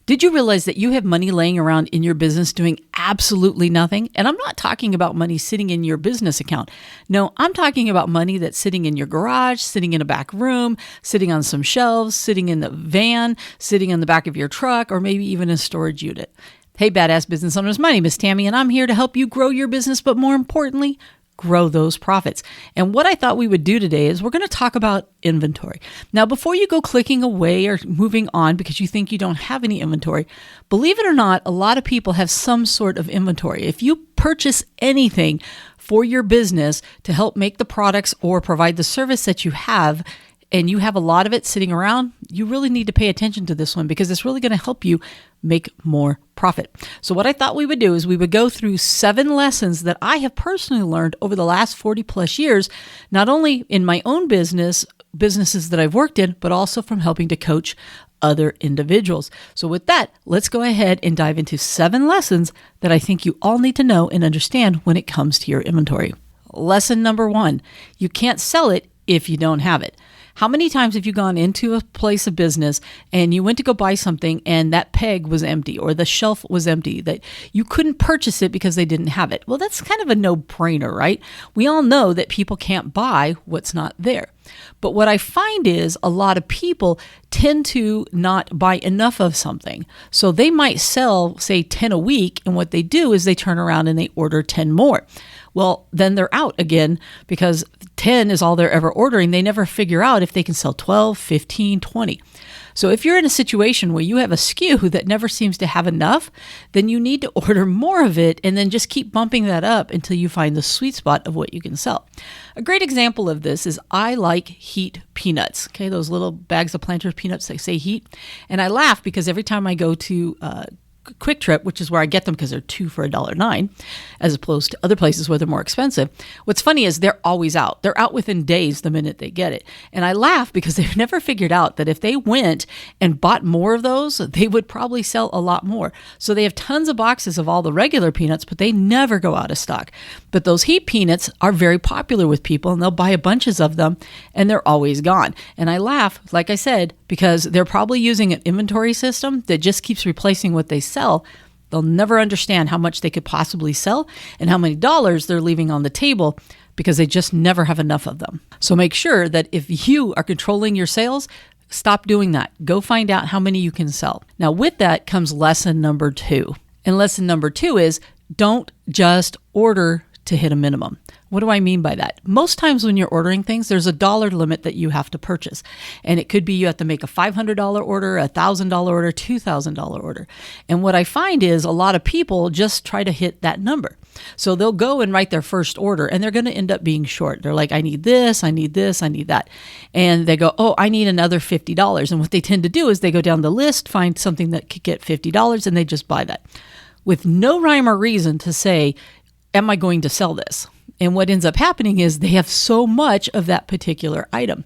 Did you realize that you have money laying around in your business doing absolutely nothing? And I'm not talking about money sitting in your business account. No, I'm talking about money that's sitting in your garage, sitting in a back room, sitting on some shelves, sitting in the van, sitting on the back of your truck, or maybe even a storage unit. Hey, badass business owners, my name is Tammy, and I'm here to help you grow your business, but more importantly, grow those profits. And what I thought we would do today is we're going to talk about inventory. Now, before you go clicking away or moving on because you think you don't have any inventory, believe it or not, a lot of people have some sort of inventory. If you purchase anything for your business to help make the products or provide the service that you have, and you have a lot of it sitting around, you really need to pay attention to this one because it's really going to help you make more profit. So what I thought we would do is we would go through 7 lessons that I have personally learned over the last 40 plus years, not only in my own businesses that I've worked in, but also from helping to coach other individuals. So with that, let's go ahead and dive into 7 lessons that I think you all need to know and understand when it comes to your inventory. Lesson number 1, you can't sell it if you don't have it. How many times have you gone into a place of business and you went to go buy something and that peg was empty or the shelf was empty, that you couldn't purchase it because they didn't have it? Well, that's kind of a no-brainer, right? We all know that people can't buy what's not there. But what I find is a lot of people tend to not buy enough of something. So they might sell, say, 10 a week, and what they do is they turn around and they order 10 more. Well, then they're out again because 10 is all they're ever ordering. They never figure out if they can sell 12, 15, 20. So if you're in a situation where you have a SKU that never seems to have enough, then you need to order more of it and then just keep bumping that up until you find the sweet spot of what you can sell. A great example of this is I like Heat peanuts. Okay, those little bags of Planters peanuts that say Heat. And I laugh because every time I go to Quick Trip, which is where I get them because they're 2 for $1.09, as opposed to other places where they're more expensive. What's funny is they're always out. They're out within days the minute they get it. And I laugh because they've never figured out that if they went and bought more of those, they would probably sell a lot more. So they have tons of boxes of all the regular peanuts, but they never go out of stock. But those Heat peanuts are very popular with people, and they'll buy bunches of them, and they're always gone. And I laugh, like I said, because they're probably using an inventory system that just keeps replacing what they sell. They'll never understand how much they could possibly sell and how many dollars they're leaving on the table because they just never have enough of them. So make sure that if you are controlling your sales, stop doing that. Go find out how many you can sell. Now, with that comes lesson number 2. And lesson number 2 is don't just order to hit a minimum. What do I mean by that? Most times when you're ordering things, there's a dollar limit that you have to purchase. And it could be you have to make a $500 order, a $1,000 order, $2,000 order. And what I find is a lot of people just try to hit that number. So they'll go and write their first order and they're going to end up being short. They're like, I need this, I need this, I need that. And they go, oh, I need another $50. And what they tend to do is they go down the list, find something that could get $50, and they just buy that with no rhyme or reason to say, am I going to sell this? And what ends up happening is they have so much of that particular item.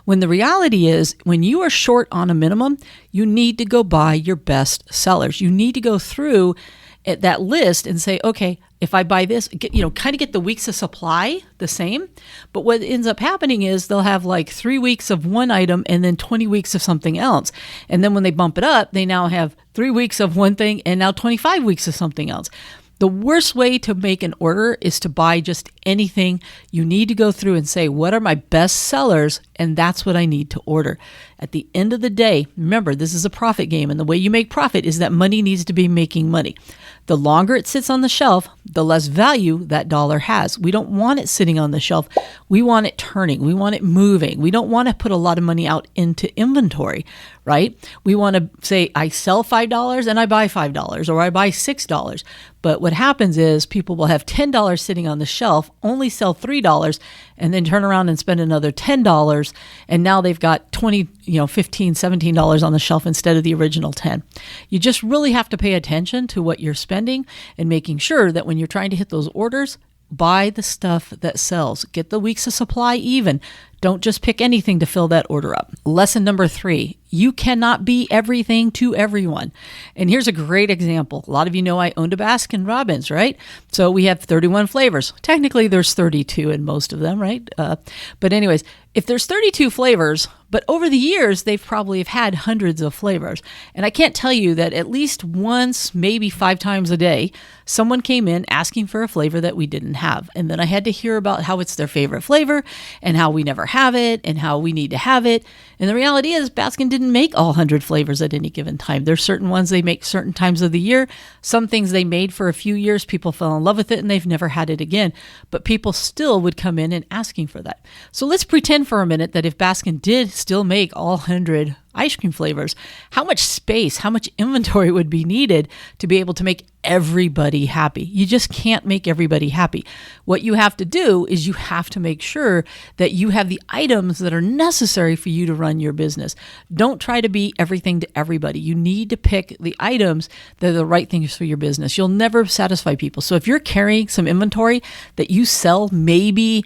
When the reality is, when you are short on a minimum, you need to go buy your best sellers. You need to go through that list and say, okay, if I buy this, kind of get the weeks of supply the same. But what ends up happening is they'll have like 3 weeks of one item and then 20 weeks of something else. And then when they bump it up, they now have 3 weeks of one thing and now 25 weeks of something else. The worst way to make an order is to buy just anything. You need to go through and say, what are my best sellers? And that's what I need to order. At the end of the day, remember, this is a profit game. And the way you make profit is that money needs to be making money. The longer it sits on the shelf, the less value that dollar has. We don't want it sitting on the shelf. We want it turning. We want it moving. We don't want to put a lot of money out into inventory, right? We want to say, I sell $5 and I buy $5 or I buy $6. But what happens is people will have $10 sitting on the shelf, only sell $3, and then turn around and spend another $10. And now they've got $20, $15, $17 on the shelf instead of the original 10. You just really have to pay attention to what you're spending and making sure that when you're trying to hit those orders, buy the stuff that sells. Get the weeks of supply even. Don't just pick anything to fill that order up. Lesson number 3, you cannot be everything to everyone. And here's a great example. A lot of you know I owned a Baskin Robbins, right? So we have 31 flavors. Technically, there's 32 in most of them, right? But anyways, if there's 32 flavors, But over the years, they've probably have had hundreds of flavors. And I can't tell you that at least once, maybe 5 times a day, someone came in asking for a flavor that we didn't have. And then I had to hear about how it's their favorite flavor and how we never have it and how we need to have it. And the reality is Baskin didn't make all 100 flavors at any given time. There's certain ones they make certain times of the year. Some things they made for a few years, people fell in love with it and they've never had it again. But people still would come in and asking for that. So let's pretend for a minute that if Baskin did still make all 100 ice cream flavors, how much space, how much inventory would be needed to be able to make everybody happy? You just can't make everybody happy. What you have to do is you have to make sure that you have the items that are necessary for you to run your business. Don't try to be everything to everybody. You need to pick the items that are the right things for your business. You'll never satisfy people. So if you're carrying some inventory that you sell maybe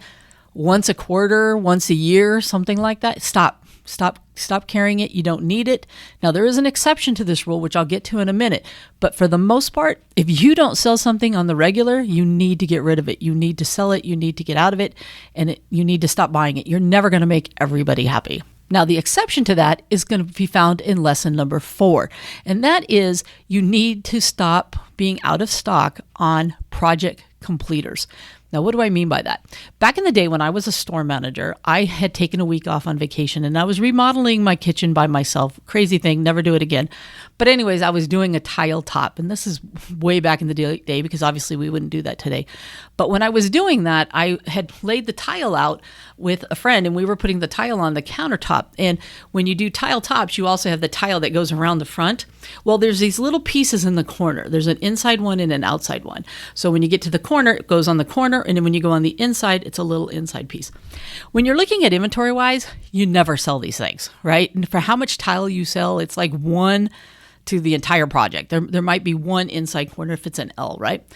once a quarter, once a year, something like that, Stop carrying it. You don't need it. Now, there is an exception to this rule, which I'll get to in a minute. But for the most part, if you don't sell something on the regular, you need to get rid of it. You need to sell it. You need to get out of it. And you need to stop buying it. You're never going to make everybody happy. Now, the exception to that is going to be found in lesson number 4. And that is you need to stop being out of stock on project completers. Now, what do I mean by that? Back in the day when I was a store manager, I had taken a week off on vacation and I was remodeling my kitchen by myself. Crazy thing, never do it again. But anyways, I was doing a tile top, and this is way back in the day because obviously we wouldn't do that today. But when I was doing that, I had laid the tile out with a friend and we were putting the tile on the countertop. And when you do tile tops, you also have the tile that goes around the front. Well, there's these little pieces in the corner. There's an inside one and an outside one. So when you get to the corner, it goes on the corner. And then when you go on the inside, it's a little inside piece. When you're looking at inventory wise, you never sell these things, right? And for how much tile you sell, it's like 1 to the entire project. There might be 1 inside corner if it's an L, right?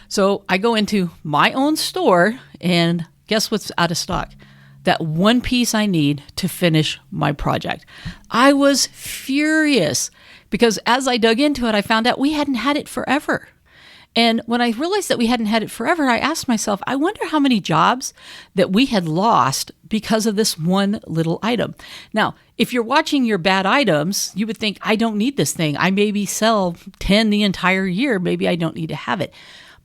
So I go into my own store and guess what's out of stock? That 1 piece I need to finish my project. I was furious because as I dug into it, I found out we hadn't had it forever. And when I realized that we hadn't had it forever, I asked myself, I wonder how many jobs that we had lost because of this one little item. Now, if you're watching your bad items, you would think, I don't need this thing. I maybe sell 10 the entire year. Maybe I don't need to have it.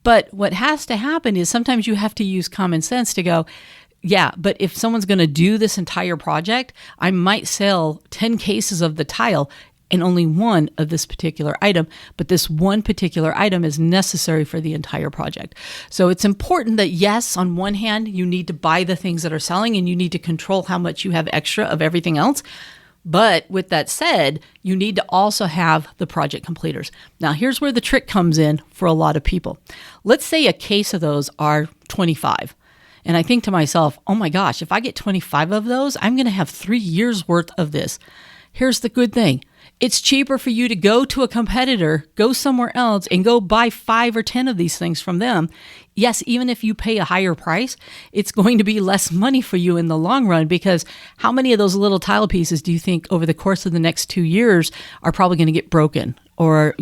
But what has to happen is sometimes you have to use common sense to go, yeah, but if someone's going to do this entire project, I might sell 10 cases of the tile and only 1 of this particular item, but this one particular item is necessary for the entire project. So it's important that yes, on one hand, you need to buy the things that are selling and you need to control how much you have extra of everything else. But with that said, you need to also have the project completers. Now, here's where the trick comes in for a lot of people. Let's say a case of those are 25. And I think to myself, oh my gosh, if I get 25 of those, I'm going to have 3 years worth of this. Here's the good thing. It's cheaper for you to go to a competitor, go somewhere else, and go buy 5 or 10 of these things from them. Yes, even if you pay a higher price, it's going to be less money for you in the long run because how many of those little tile pieces do you think over the course of the next 2 years are probably going to get broken or,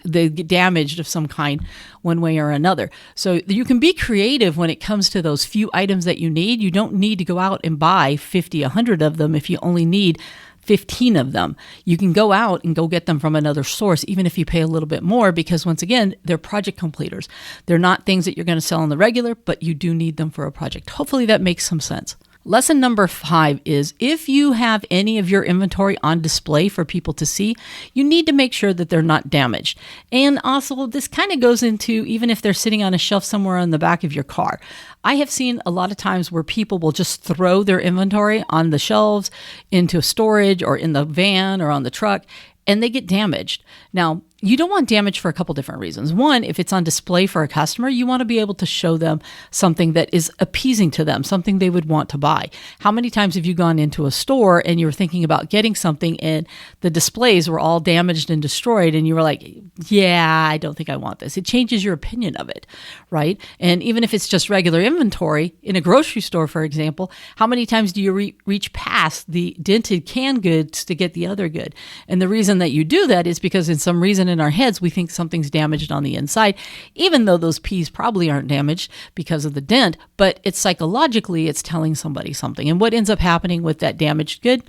they get damaged of some kind one way or another. So you can be creative when it comes to those few items that you need. You don't need to go out and buy 50, 100 of them if you only need 15 of them. You can go out and go get them from another source, even if you pay a little bit more, because once again, they're project completers. They're not things that you're going to sell on the regular, but you do need them for a project. Hopefully that makes some sense. Lesson number 5 is if you have any of your inventory on display for people to see, you need to make sure that they're not damaged. And also, this kind of goes into even if they're sitting on a shelf somewhere on the back of your car. I have seen a lot of times where people will just throw their inventory on the shelves into storage or in the van or on the truck, and they get damaged. Now, you don't want damage for a couple different reasons. One, if it's on display for a customer, you want to be able to show them something that is appeasing to them, something they would want to buy. How many times have you gone into a store and you were thinking about getting something and the displays were all damaged and destroyed and you were like, yeah, I don't think I want this. It changes your opinion of it, right? And even if it's just regular inventory, in a grocery store, for example, how many times do you reach past the dented canned goods to get the other good? And the reason that you do that is because in some reason in our heads, we think something's damaged on the inside, even though those P's probably aren't damaged because of the dent, but it's psychologically, it's telling somebody something. And what ends up happening with that damaged good,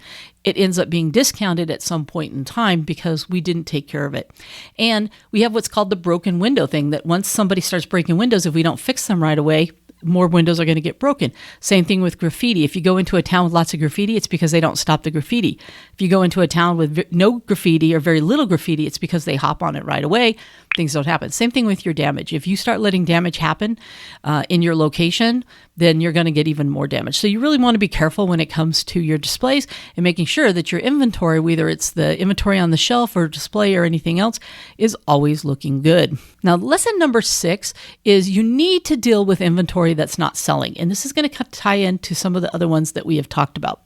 it ends up being discounted at some point in time because we didn't take care of it. And we have what's called the broken window thing, that once somebody starts breaking windows, if we don't fix them right away, more windows are going to get broken. Same thing with graffiti. If you go into a town with lots of graffiti, it's because they don't stop the graffiti. If you go into a town with no graffiti or very little graffiti, it's because they hop on it right away. Things don't happen. Same thing with your damage. If you start letting damage happen in your location, then you're going to get even more damage. So you really want to be careful when it comes to your displays and making sure that your inventory, whether it's the inventory on the shelf or display or anything else, is always looking good. Now, lesson number 6 is you need to deal with inventory that's not selling. And this is going to tie into some of the other ones that we have talked about.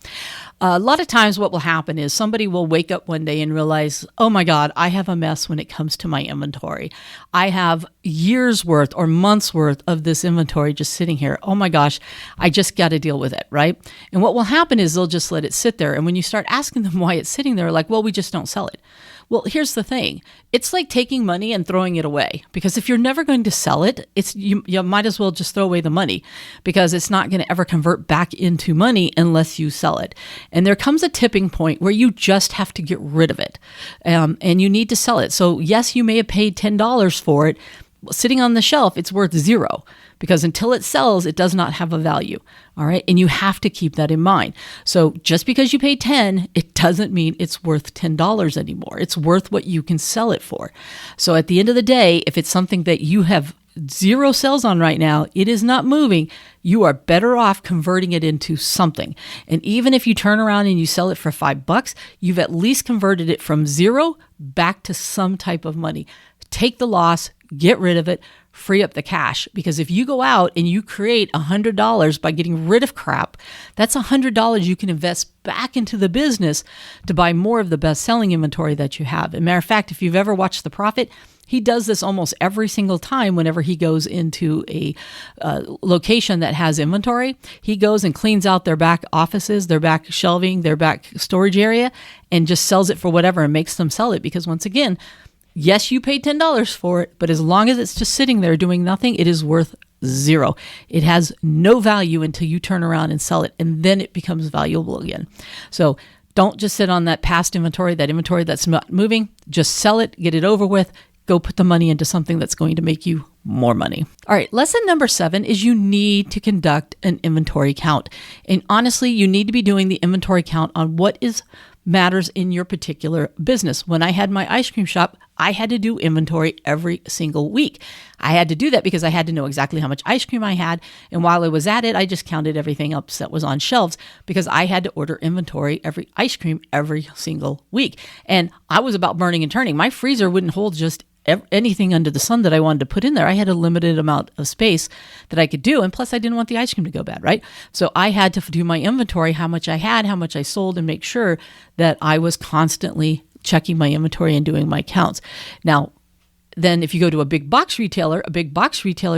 A lot of times what will happen is somebody will wake up one day and realize, oh my God, I have a mess when it comes to my inventory. I have years worth or months worth of this inventory just sitting here. Oh my gosh, I just got to deal with it, right? And what will happen is they'll just let it sit there. And when you start asking them why it's sitting there, like, well, we just don't sell it. Well, here's the thing. It's like taking money and throwing it away, because if you're never going to sell it, you might as well just throw away the money, because it's not going to ever convert back into money unless you sell it. And there comes a tipping point where you just have to get rid of it, and you need to sell it. So yes, you may have paid $10 for it. Sitting on the shelf, it's worth $0, because until it sells, it does not have a value. All right. And you have to keep that in mind. So just because you pay 10, it doesn't mean it's worth $10 anymore. It's worth what you can sell it for. So at the end of the day, if it's something that you have 0 sales on right now, it is not moving, you are better off converting it into something. And even if you turn around and you sell it for $5, you've at least converted it from 0 back to some type of money. Take the loss, get rid of it, free up the cash. Because if you go out and you create $100 by getting rid of crap, that's $100 you can invest back into the business to buy more of the best-selling inventory that you have. As a matter of fact, if you've ever watched The Prophet, he does this almost every single time whenever he goes into a location that has inventory. He goes and cleans out their back offices, their back shelving, their back storage area, and just sells it for whatever and makes them sell it. Because once again, yes, you paid $10 for it, but as long as it's just sitting there doing nothing, it is worth 0. It has no value until you turn around and sell it, and then it becomes valuable again. So don't just sit on that past inventory, that inventory that's not moving. Just sell it, get it over with, go put the money into something that's going to make you more money. All right, lesson number 7 is you need to conduct an inventory count. And honestly, you need to be doing the inventory count on what matters in your particular business. When I had my ice cream shop, I had to do inventory every single week. I had to do that because I had to know exactly how much ice cream I had. And while I was at it, I just counted everything up that was on shelves, because I had to order inventory every ice cream every single week. And I was about burning and turning. My freezer wouldn't hold just anything under the sun that I wanted to put in there. I had a limited amount of space that I could do. And plus I didn't want the ice cream to go bad, right? So I had to do my inventory, how much I had, how much I sold, and make sure that I was constantly checking my inventory and doing my counts. Now, then if you go to a big box retailer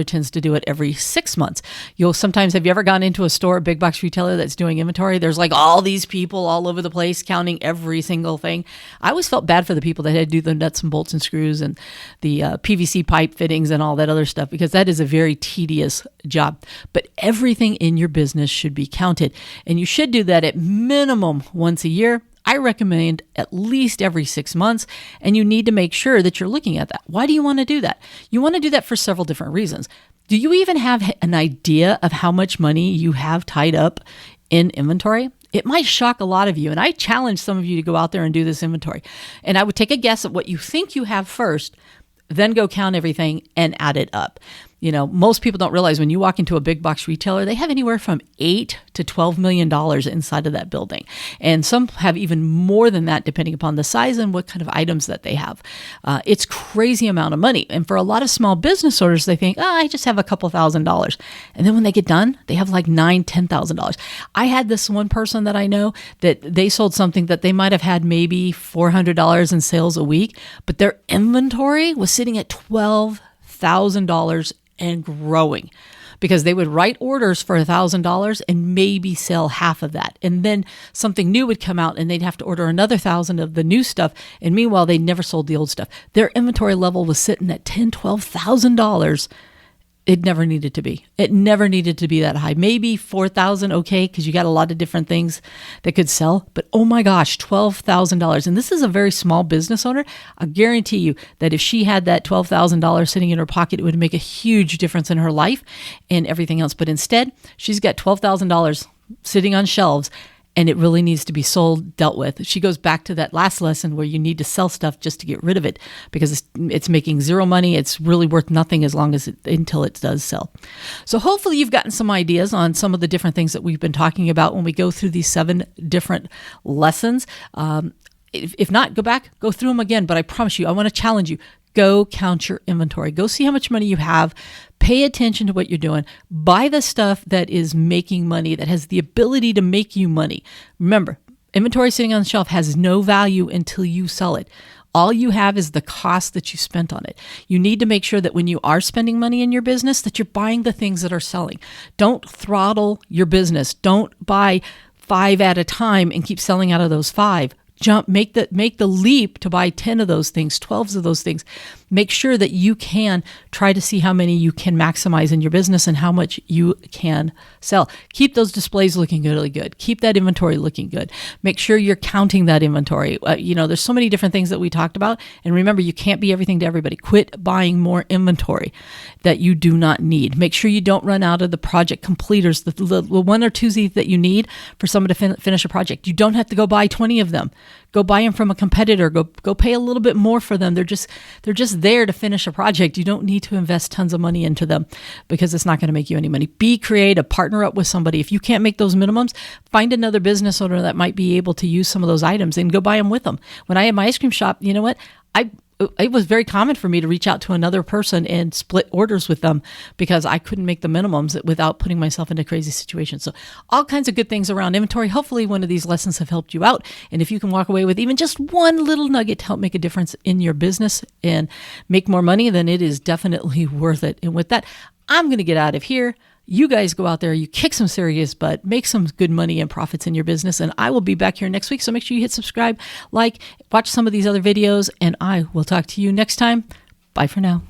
tends to do it every 6 months. Have you ever gone into a store, a big box retailer that's doing inventory? There's like all these people all over the place counting every single thing. I always felt bad for the people that had to do the nuts and bolts and screws and the PVC pipe fittings and all that other stuff, because that is a very tedious job. But everything in your business should be counted. And you should do that at minimum once a year. I recommend at least every 6 months, and you need to make sure that you're looking at that. Why do you want to do that? You want to do that for several different reasons. Do you even have an idea of how much money you have tied up in inventory? It might shock a lot of you, and I challenge some of you to go out there and do this inventory. And I would take a guess at what you think you have first, then go count everything and add it up. You know, most people don't realize when you walk into a big box retailer, they have anywhere from $8 to $12 million inside of that building. And some have even more than that, depending upon the size and what kind of items that they have. It's crazy amount of money. And for a lot of small business owners, they think, I just have a couple $1,000s. And then when they get done, they have like $9,000, $10,000. I had this one person that I know that they sold something that they might have had maybe $400 in sales a week, but their inventory was sitting at $12,000 and growing, because they would write orders for $1,000 and maybe sell half of that. And then something new would come out and they'd have to order another 1,000 of the new stuff. And meanwhile, they never sold the old stuff. Their inventory level was sitting at $10,000, $12,000. It never needed to be. It never needed to be that high. Maybe 4,000, okay, because you got a lot of different things that could sell. But oh my gosh, $12,000. And this is a very small business owner. I guarantee you that if she had that $12,000 sitting in her pocket, it would make a huge difference in her life and everything else. But instead, she's got $12,000 sitting on shelves, and it really needs to be sold, dealt with. She goes back to that last lesson where you need to sell stuff just to get rid of it because it's making zero money. It's really worth nothing until it does sell. So hopefully you've gotten some ideas on some of the different things that we've been talking about when we go through these 7 different lessons. If not, go back, go through them again. But I promise you, I want to challenge you. Go count your inventory. Go see how much money you have. Pay attention to what you're doing. Buy the stuff that is making money, that has the ability to make you money. Remember, inventory sitting on the shelf has no value until you sell it. All you have is the cost that you spent on it. You need to make sure that when you are spending money in your business, that you're buying the things that are selling. Don't throttle your business. Don't buy 5 at a time and keep selling out of those 5. Make the leap to buy 10 of those things, 12 of those things. Make sure that you can try to see how many you can maximize in your business and how much you can sell. Keep those displays looking really good. Keep that inventory looking good. Make sure you're counting that inventory. There's so many different things that we talked about. And remember, you can't be everything to everybody. Quit buying more inventory that you do not need. Make sure you don't run out of the project completers, the 1 or 2 that you need for someone to finish a project. You don't have to go buy 20 of them. Go buy them from a competitor. Go pay a little bit more for them. They're just there to finish a project. You don't need to invest tons of money into them because it's not going to make you any money. Be creative. Partner up with somebody. If you can't make those minimums, find another business owner that might be able to use some of those items and go buy them with them. When I had my ice cream shop, you know what? It was very common for me to reach out to another person and split orders with them because I couldn't make the minimums without putting myself into crazy situations. So all kinds of good things around inventory. Hopefully one of these lessons have helped you out. And if you can walk away with even just one little nugget to help make a difference in your business and make more money, then it is definitely worth it. And with that, I'm going to get out of here. You guys go out there, you kick some serious butt, make some good money and profits in your business. And I will be back here next week. So make sure you hit subscribe, watch some of these other videos, and I will talk to you next time. Bye for now.